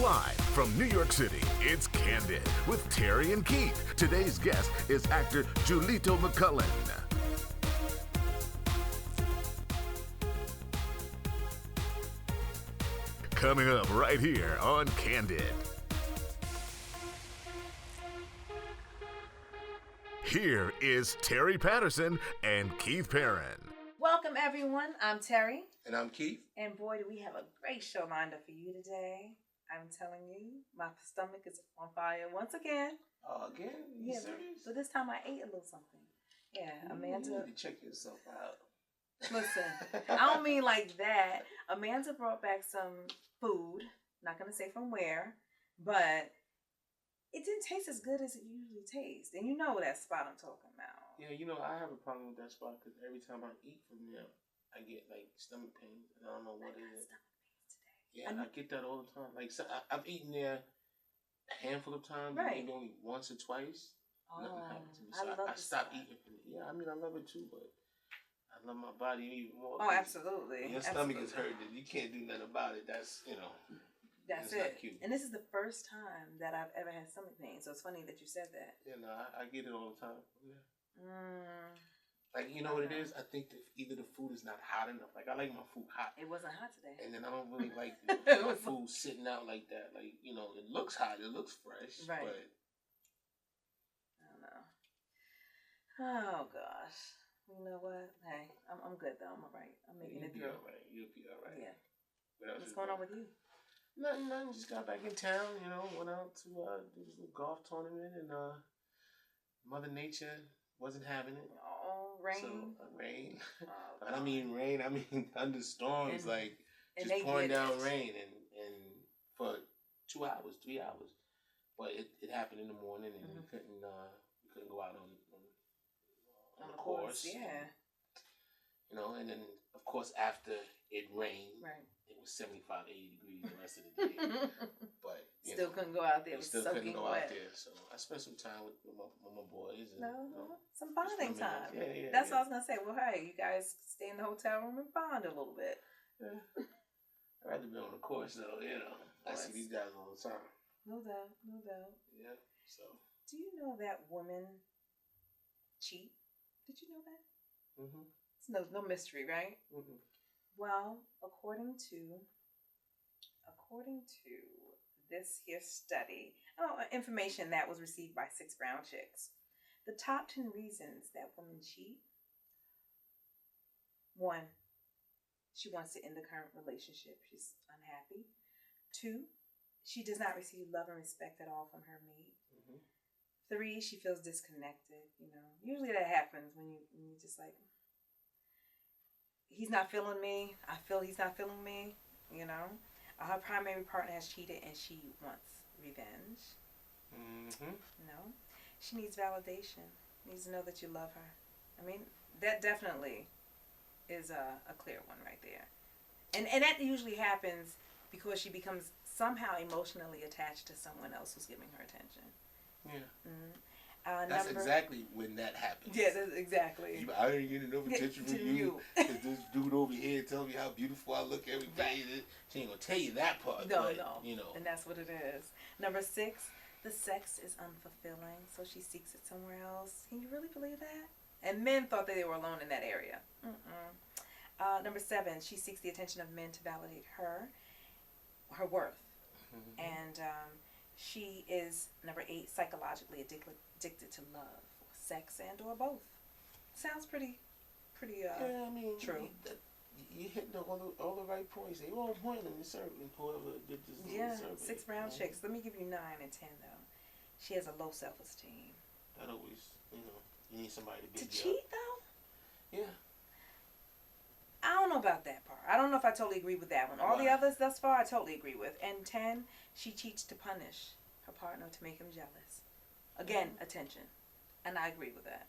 Live from New York City, it's Candid with Terri and Keith. Today's guest is actor Julito McCullum. Coming up right here on Candid. Here is Terri Patterson and Keith Perrin. Welcome, everyone. I'm Terri. And I'm Keith. And boy, do we have a great show lined up for you today. I'm telling you, my stomach is on fire once again. Oh, again? You serious? But this time I ate a little something. Yeah, Amanda. You need to check yourself out. Listen, I don't mean like that. Amanda brought back some food. Not going to say from where, but it didn't taste as good as it usually tastes. And you know that spot I'm talking about. Yeah, you know, I have a problem with that spot because every time I eat from there, I get like stomach pains. And I don't know what it is. Yeah, I get that all the time. Like, so I've eaten there a handful of times, right. Maybe only once or twice. Oh, nothing happened to me. So I stopped eating from it. Yeah, I mean, I love it too, but I love my body even more. Oh, absolutely. When your stomach is hurting, you can't do nothing about it. That's, you know. That's it. Not cute. And this is the first time that I've ever had stomach pain. So it's funny that you said that. Yeah, no, I get it all the time. Yeah. Like, you know what it is? I think that either the food is not hot enough. Like, I like my food hot. It wasn't hot today. And then I don't really like my food sitting out like that. Like, you know, it looks hot. It looks fresh. Right. But I don't know. Oh, gosh. You know what? Hey, I'm good, though. I'm all right. I'm making it through. You'll be all right. You'll be all right. Yeah. What's going on with you? Nothing. Just got back in town, you know. Went out to do this little golf tournament. And Mother Nature wasn't having it. Oh, rain. So, rain. Oh, I don't mean rain. I mean thunderstorms, and, like and just pouring down rain and for 2 hours, 3 hours. But it happened in the morning, and we couldn't go out on the course. Yeah. You know, and then of course after it rained, right. It was 75, 80 degrees the rest of the day. But still couldn't go out there. Still couldn't go out there. So I spent some time with my boys. And, some bonding time. Yeah. That's what I was gonna say. Well, hey, you guys stay in the hotel room and bond a little bit. Yeah. I'd rather be on the course though. You know, I see these guys all the time. No doubt. Yeah. So. Do you know that women cheat? Did you know that? Mm-hmm. It's no mystery, right? Mm-hmm. Well, according to this here study, information that was received by 6 brown chicks, the top 10 reasons that women cheat. 1, she wants to end the current relationship. She's unhappy. 2, she does not receive love and respect at all from her mate. 3, she feels disconnected. You know, usually that happens when you just like, he's not feeling me. I feel he's not feeling me. You know, her primary partner has cheated and she wants revenge. No, she needs validation. Needs to know that you love her. I mean, that definitely is a clear one right there. And that usually happens because she becomes somehow emotionally attached to someone else who's giving her attention. Yeah. That's exactly when that happens. Yeah, that's exactly. I ain't getting enough attention from you. Because this dude over here telling me how beautiful I look every day. Right. She ain't going to tell you that part. No. You know. And that's what it is. Number 6, the sex is unfulfilling, so she seeks it somewhere else. Can you really believe that? And men thought that they were alone in that area. Number 7, she seeks the attention of men to validate her worth. And she is, number 8, psychologically addicted to love, or sex, and or both. Sounds pretty yeah, I mean, true. You hit all the right points. They all point in the circle. Whoever did this survey. 6 brown chicks. Let me give you 9 and 10 though. She has a low self-esteem. That always, you know, you need somebody to to cheat though. Yeah. I don't know about that part. I don't know if I totally agree with that one. All the others thus far, I totally agree with. And 10, she cheats to punish her partner to make him jealous. Again, attention. And I agree with that.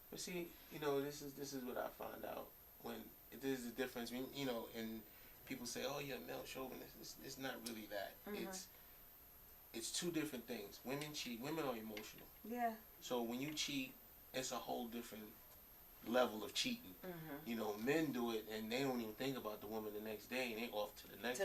But see, you know, this is what I find out when there's a difference. When, you know, and people say, "Oh, you're a male chauvinist." It's not really that. It's 2 different things. Women cheat. Women are emotional. Yeah. So when you cheat, it's a whole different level of cheating. You know, men do it and they don't even think about the woman the next day, and they off to the next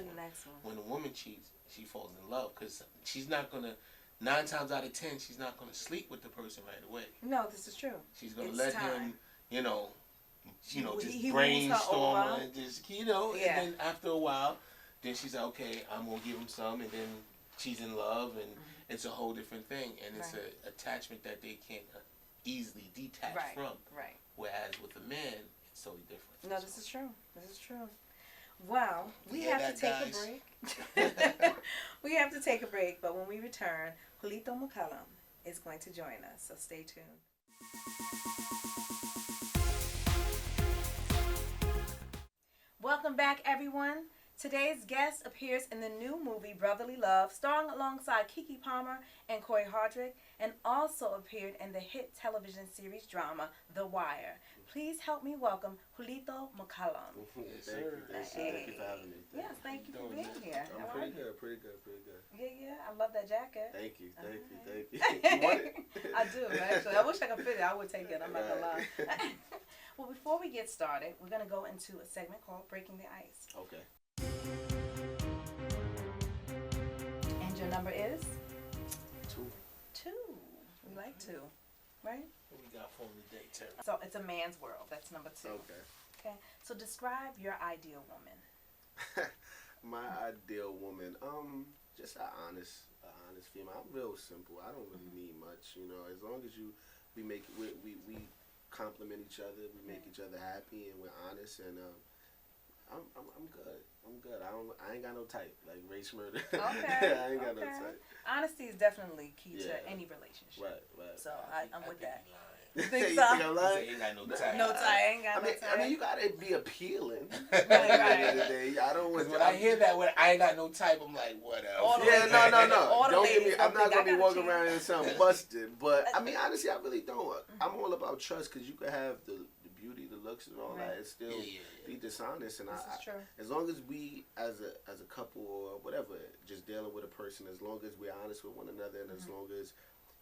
one. When a woman cheats, she falls in love because she's not gonna. 9 times out of 10, she's not gonna sleep with the person right away. No, this is true. She's gonna let him, just brainstorm and just, and then after a while, then she's like, okay, I'm gonna give him some, and then she's in love, and it's a whole different thing, and it's an attachment that they can't easily detach from. Right. Whereas with a man, it's totally different. No, this is true. This is true. Wow, we have to take a break. We have to take a break, but when we return, Julito McCullum is going to join us, so stay tuned. Welcome back, everyone. Today's guest appears in the new movie Brotherly Love, starring alongside KeKe Palmer and Corey Hardrick, and also appeared in the hit television series drama The Wire. Please help me welcome Julito McCullum. Thank you for having me. Yes, thank you for being here. I'm pretty good. Yeah, I love that jacket. Thank you. You want it? I do, actually. I wish I could fit it. I would take it. I'm not going to lie. Well, before we get started, we're going to go into a segment called Breaking the Ice. Okay. And your number is? 2. We like 2, right? What we got for me today, Terry? So it's a man's world. That's number 2. Okay. So describe your ideal woman. My ideal woman, just an honest female. I'm real simple. I don't really need much, As long as we compliment each other, we make each other happy, and we're honest, and I'm good. I ain't got no type, like race murder. Okay. I ain't got no type. Honesty is definitely key to any relationship. Right. So I'm with that. You think think so? I'm lying? Ain't got no type. No tie. Ain't got no tie. I mean, you gotta be appealing. Right. I don't want. When I hear that, when I ain't got no type, I'm like, whatever. No. Don't get me. I'm not gonna be walking around and sound busted. But I mean, honestly, I really don't. I'm all about trust, because you could have the beauty, the looks, and all that, and still be dishonest. And as long as we, as a couple or whatever, just dealing with a person, as long as we're honest with one another, and as long as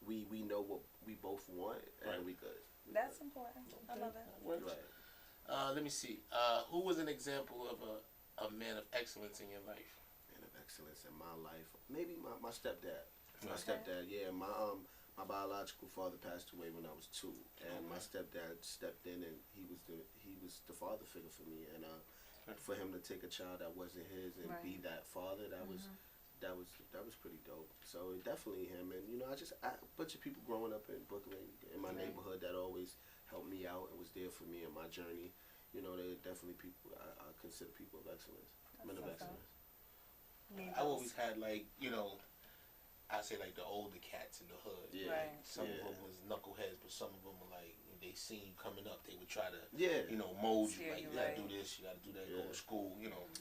we know what we both want, and we good. That's important. I love it. Right. Let me see. Who was an example of a man of excellence in your life? Man of excellence in my life, maybe my stepdad. My stepdad, my biological father passed away when I was 2, and my stepdad stepped in, and he was the father figure for me, and for him to take a child that wasn't his and be that father, that was pretty dope. So definitely him, and a bunch of people growing up in Brooklyn, in my neighborhood, that always helped me out and was there for me in my journey. They're definitely people I consider people of excellence, men of excellence. I always had I say like the older cats in the hood. Yeah. Some of them was knuckleheads, but some of them were like, they seen you coming up, they would try to mold you, like, you gotta do this, you gotta do that, go to school,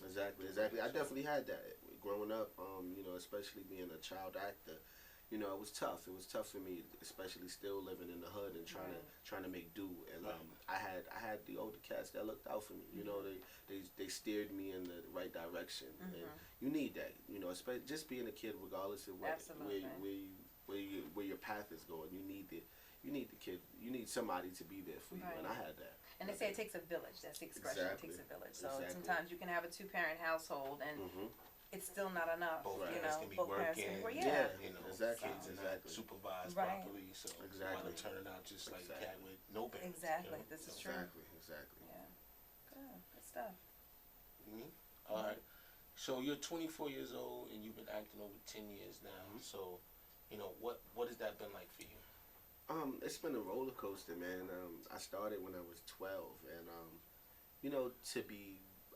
Exactly. I definitely had that growing up. Especially being a child actor, it was tough. It was tough for me, especially still living in the hood and trying to make do. And I had the older cats that looked out for me. They steered me in the right direction. And you need that. Especially just being a kid, regardless of where your path is going. You need the kid. You need somebody to be there for you. And I had that. And they say it takes a village. That's the expression. It takes a village. So sometimes you can have a 2-parent household and it's still not enough. Both parents can be working. Exactly. Supervised properly. So while they're turning out just like a cat with no parents. Exactly. This is true. Exactly. Yeah. Good stuff. All right. So you're 24 years old and you've been acting over 10 years now. So, what has that been like for you? It's been a roller coaster, man. I started when I was 12, and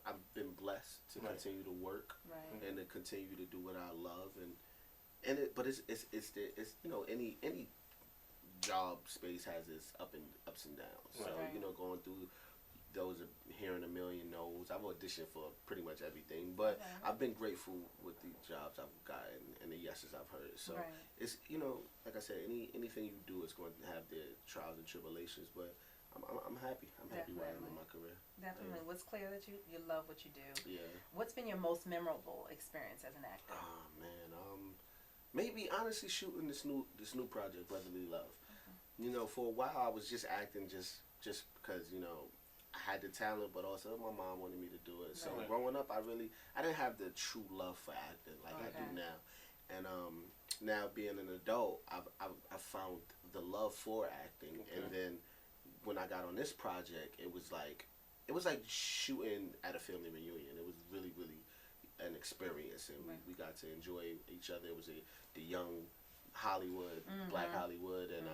I've been blessed to continue to work and to continue to do what I love, but it's any job space has its ups and downs. So going through those, hearing a million no's. I've auditioned for pretty much everything, but I've been grateful with the jobs I've gotten and the yeses I've heard. So it's like I said, anything you do is going to have their trials and tribulations, but I'm happy. I'm happy where I am in my career. Definitely. What's clear that you love what you do. Yeah. What's been your most memorable experience as an actor? Oh man, maybe honestly shooting this new project, Brotherly Love. For a while I was just acting just just because, you know, I had the talent, but also my mom wanted me to do it. So Right. growing up, I didn't have the true love for acting like I do now. And now being an adult, I've found the love for acting. And then when I got on this project, it was like shooting at a family reunion. It was really, really an experience, and we got to enjoy each other. It was the young Hollywood, Black Hollywood, and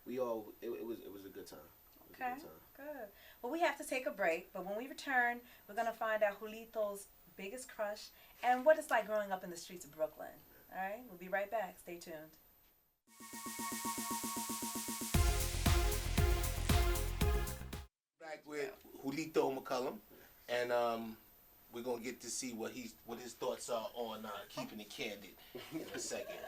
it was a good time. Okay, good. Well, we have to take a break, but when we return, we're going to find out Julito's biggest crush and what it's like growing up in the streets of Brooklyn. All right, we'll be right back. Stay tuned. Back with Julito McCullum, and we're going to get to see what his thoughts are on keeping it candid in a second.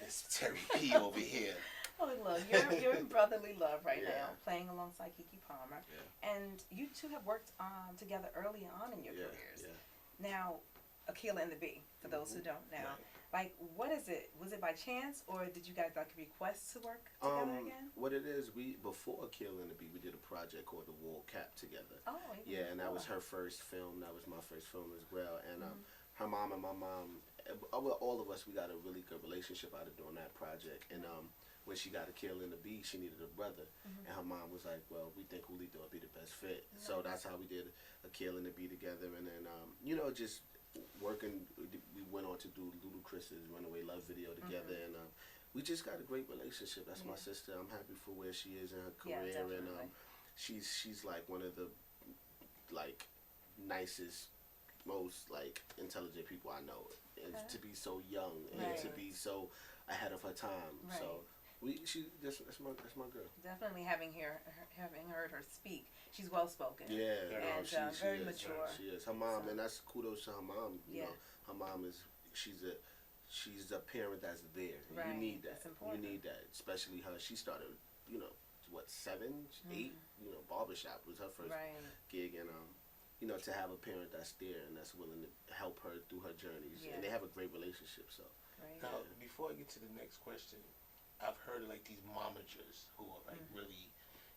It's Terry P over here. Oh, look, you're in brotherly love right now, playing alongside KeKe Palmer. Yeah. And you two have worked together early on in your careers. Yeah. Now, Akila and the Bee, for those who don't know. Like, what is it? Was it by chance, or did you guys, like, request to work together again? What it is, before Akila and the Bee, we did a project called The Wall Cap together. Oh, yeah, and that was her first film. That was my first film as well. And her mom and my mom, all of us, we got a really good relationship out of doing that project. And when she got Akila and the Bee, she needed a brother. And her mom was like, well, we think Julito would be the best fit. So that's how we did Akila and the Bee together. And then, you know, just working, we went on to do Ludacris's Runaway Love video together. And we just got a great relationship. That's my sister. I'm happy for where she is in her career. And she's like one of the, like, nicest, most, like, intelligent people I know. And to be so young and to be so ahead of her time. So that's my girl. Definitely having heard her speak, she's well spoken. Yeah, and she very is, mature. She is. Her mom, and that's kudos to her mom. You know, her mom she's a parent that's there. Right. You need that. That's important. You need that, especially her. She started, you know, what 7, 8. You know, barbershop was her first gig, and you know, to have a parent that's there and that's willing to help her through her journeys, and they have a great relationship. So now, before I get to the next question, I've heard of like these momagers who are like really,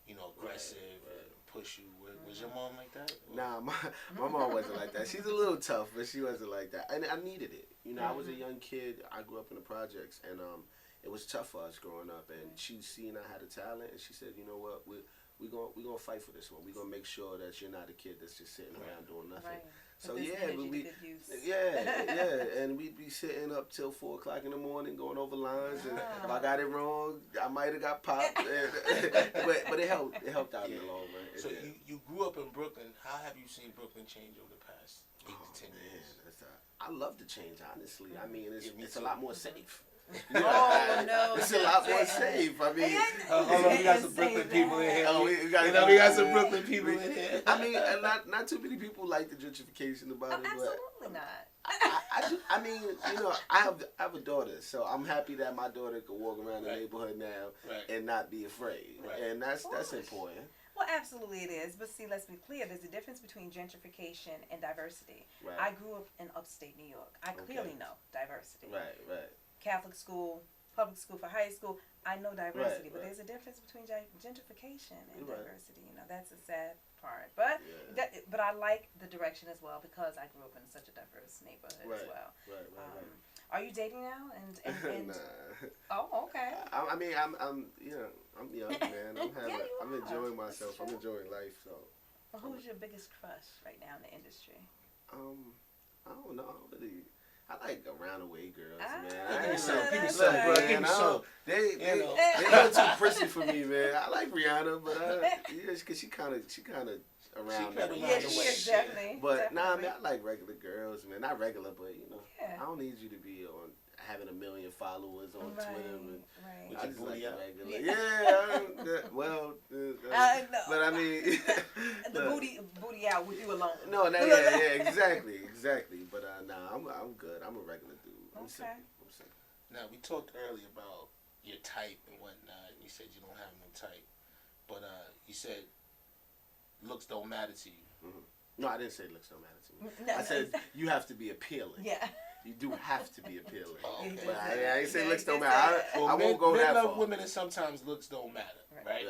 you know, aggressive and push you. Was your mom like that? Or? Nah, my mom wasn't like that. She's a little tough, but she wasn't like that. And I needed it. You know, I was a young kid. I grew up in the projects, and it was tough for us growing up. And she seen I had a talent, and she said, you know what, we're gonna fight for this one. We're gonna make sure that you're not a kid that's just sitting around doing nothing. Right. So and we'd be sitting up till 4 o'clock in the morning going over lines, and if I got it wrong, I might have got popped. but it helped out in the long run. So you grew up in Brooklyn. How have you seen Brooklyn change over the past 8 to 10 years? I love the change, honestly. I mean, it's a lot more safe. Oh no! It's a lot more safe. I mean, hold on, we got some Brooklyn people in here. We got some Brooklyn people in here. I mean, not too many people like the gentrification about it, but absolutely not. I mean, you know, I have a daughter, so I'm happy that my daughter can walk around the neighborhood now and not be afraid, and that's important. Well, absolutely it is. But see, let's be clear. There's a difference between gentrification and diversity. Right. I grew up in upstate New York. I clearly know diversity. Right. Catholic school, public school for high school, I know diversity. But there's a difference between gentrification and diversity. You know, that's a sad part. But but I like the direction as well because I grew up in such a diverse neighborhood as well. Right. Are you dating now? And Nah. Oh, okay. I mean, I'm young, man. I'm enjoying myself. I'm enjoying life. So. Well, who's your biggest crush right now in the industry? I don't know. I like around the way girls, man. Give me some, bro. Give me some. They a little too prissy for me, man. I like Rihanna, but cause she kind of around that way. Yeah, she is definitely. But nah, man, I like regular girls, man. Not regular, but you know, I don't need you to be on having 1 million followers on Twitter. And I just like regular. Yeah, well, but I mean, the booty out with you alone. No, yeah, exactly. But nah, I'm good. I'm a regular dude. I'm simple. Now we talked earlier about your type and whatnot. You said you don't have no type, but you said looks don't matter to you. No, I didn't say looks don't matter to me. I said you have to be appealing. Yeah. You do have to be appealing. Okay. But I ain't say looks don't matter. I won't go that far. Men love women, and sometimes looks don't matter, right?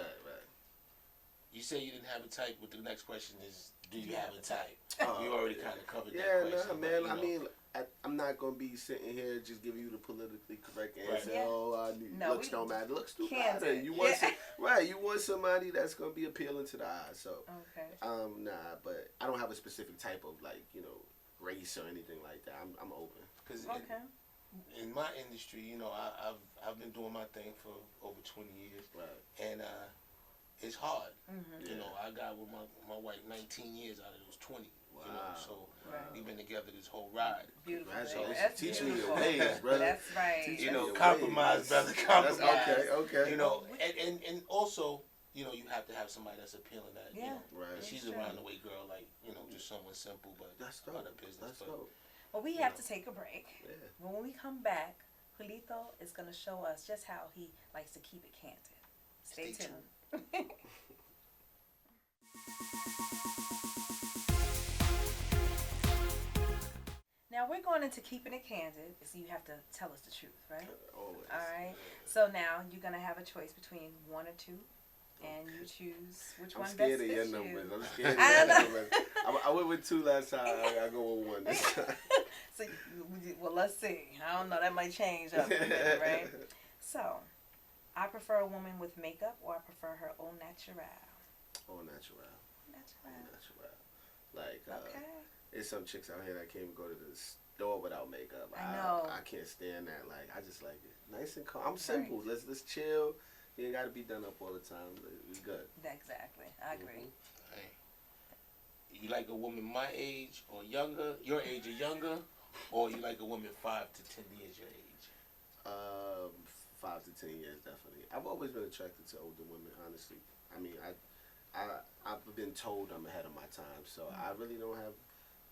say you didn't have a type, but the next question is, do you have a type? Oh, You already kind of covered that yeah, question. nah, man. But, I mean, I'm not gonna be sitting here just giving you the politically correct answer. Yeah. Oh, looks don't matter. Looks do matter. Candid. You want right? You want somebody that's gonna be appealing to the eyes. So, Okay. nah, but I don't have a specific type of race or anything like that. I'm open. Cause Okay. in my industry, I've been doing my thing for over 20 years, Right. and it's hard. Mm-hmm. You know, I got with my wife 19 years out of those 20. Wow. You know, so Right. we've been together this whole ride. Beautiful. Congratulations. That's Teach me your beautiful. ways, brother. That's right. Teach You me know, your compromise, ways. brother, That's compromise. okay. You know, and also, you have to have somebody that's appealing that, Yeah. Right. she's a round-the-way girl, like, just someone simple, but That's dope. other business. That's but dope. Well, we have to take a break. Yeah. When we come back, Julito is going to show us just how he likes to keep it candid. Stay tuned. Now we're going into keeping it candid, so you have to tell us the truth, right? Always. All right. So now you're going to have a choice between one or two, and you choose which I'm one scared best of your fits numbers. you. I'm scared of I your know. numbers. I went with 2 last time. I go with 1 this time. So, well, let's see. I don't know. That might change up a bit, right? So, I prefer a woman with makeup, or I prefer her au naturel. Au natural. Natural. Like, Okay. there's some chicks out here that can't even go to the store without makeup. I know. I can't stand that. Like, I just like it nice and calm. I'm simple. Right. Let's chill. You ain't got to be done up all the time. It's good. Exactly. I agree. Hey, you like a woman my age or younger, your age or younger, or you like a woman 5 to 10 years your age? 5 to 10 years, definitely. I've always been attracted to older women, honestly. I mean, I've been told I'm ahead of my time, so I really don't have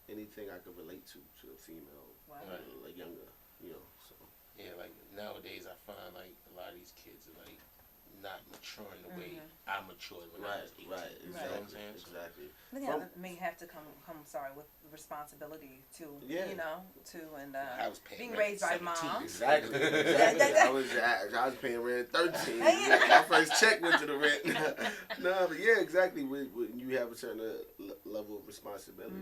anything I could relate to a female, like younger, so. Yeah, like nowadays I find like a lot of these kids are like not maturing the way I matured when I was 18. Right, exactly, exactly. Yeah, may have to come with responsibility too, and I was paying being rent raised by 17. mom. Exactly. I was paying rent 13. My first check went to the rent. No, but yeah, exactly. When you have a certain level of responsibility,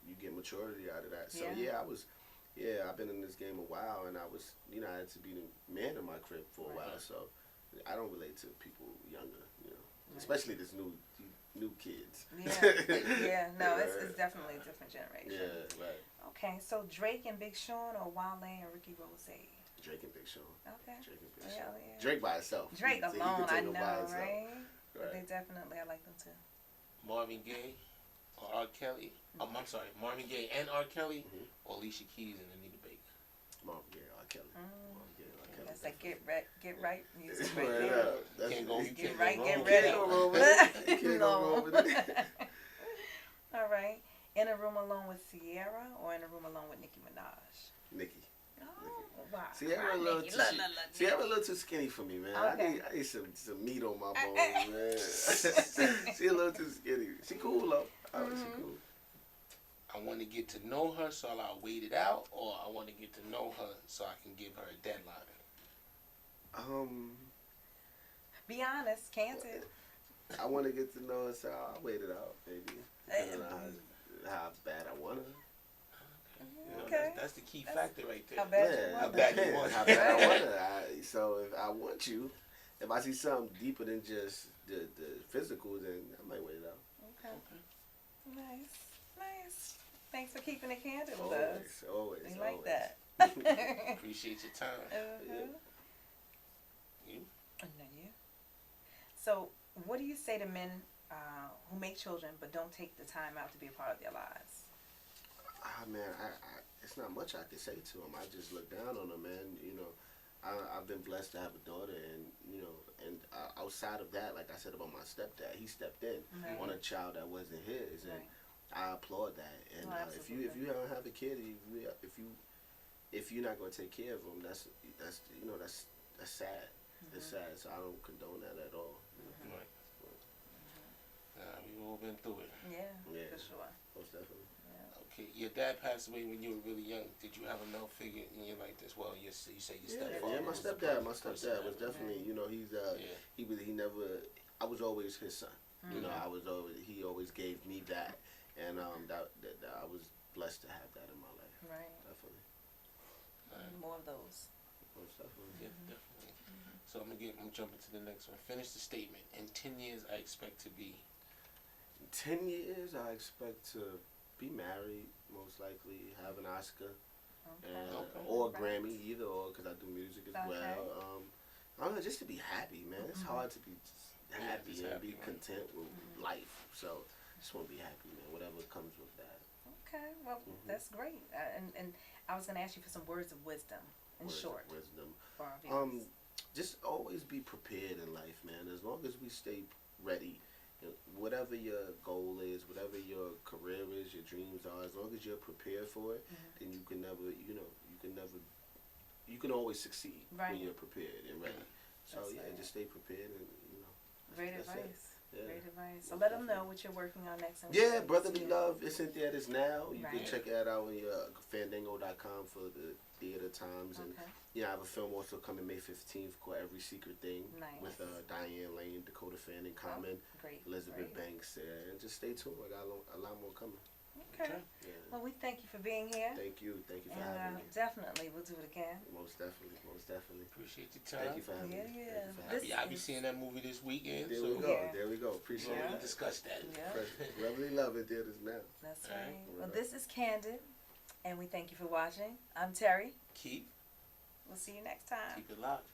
you get maturity out of that. So I've been in this game a while, and I was, I had to be the man in my crib for a while, so I don't relate to people younger, especially this new kids. No, it's definitely a different generation. Yeah, right. Okay, so Drake and Big Sean, or Wale and Ricky Rose? Drake and Big Sean. Okay. Drake and Big Sean. Yeah. Drake by itself. Drake alone, I know, right? Right. But they definitely, I like them too. Marvin Gaye or R. Kelly? I'm sorry, Marvin Gaye and R. Kelly, or Alicia Keys and Anita Baker? Marvin Gaye, R. Kelly. Marvin Gaye, R. Kelly. That's like get right music right Right there. Can't go. Get right, go get wrong. ready. Can't go wrong with it. You can't go wrong with it. All right. In a room alone with Sierra, or in a room alone with Nicki Minaj? Nicki. Oh, wow. Sierra a little too skinny for me, man. Okay. I need some meat on my bones, man. She a little too skinny. She cool though. She cool. I want to get to know her, so I'll wait it out, or I want to get to know her so I can give her a deadline. Be honest, Candid. I want to get to know her, so I'll wait it out, maybe. Depending on how bad I want her. Okay. That's the key factor right there. How bad you want her. How bad I want her. So if I want you, if I see something deeper than just the physical, then I might wait it out. Okay. Nice. Thanks for keeping it candid with us. Always. We like that. Appreciate your time. You? So, what do you say to men who make children but don't take the time out to be a part of their lives? Man, it's not much I can say to them. I just look down on them, man. I've been blessed to have a daughter, and outside of that, like I said about my stepdad, he stepped in on a child that wasn't his, and I applaud that. And if you don't have a kid, if you're not going to take care of them, that's sad. It's sad. So I don't condone that at all. Right. We've all been through it. Yeah, for sure. Most definitely. Okay, your dad passed away when you were really young. Did you have a male figure in your life this? Well, you say your stepfather. Yeah, my stepdad was definitely, he never. I was always his son. You know, he always gave me that, and that I was blessed to have that in my life. Right. Definitely. More of those. Most definitely. Yeah, definitely. So I'm jumping to the next one. Finish the statement. In 10 years, I expect to be. In 10 years, I expect to be married, most likely, have an Oscar, or a Grammy, either or, because I do music as well. I don't know, just to be happy, man. It's hard to be just happy and be content with life. So, just want to be happy, man. Whatever comes with that. Okay, well, that's great. And I was going to ask you for some words of wisdom, in short. Wisdom. For our viewers. Just always be prepared in life, man. As long as we stay ready, you know, whatever your goal is, whatever your career is, your dreams are, as long as you're prepared for it, then you can never, you can always succeed when you're prepared and ready. So just stay prepared and Great advice. Yeah. Great advice. So let them know what you're working on next. Yeah, Brotherly Love. It's in theaters now. You can check that out on your fandango.com for the theater times. And I have a film also coming May 15th called Every Secret Thing with Diane Lane, Dakota Fanning, Common, Elizabeth Banks. And just stay tuned. I got a lot more coming. Okay. Yeah. Well, we thank you for being here. Thank you for having me. Definitely, we'll do it again. Most definitely. Appreciate your time. Thank you for having me. I'll be seeing that movie this weekend. There we go. Appreciate it. We discussed that. Brotherly Love in theaters now. That's right. Well, this is Candid, and we thank you for watching. I'm Terry. Keith. We'll see you next time. Keep it locked.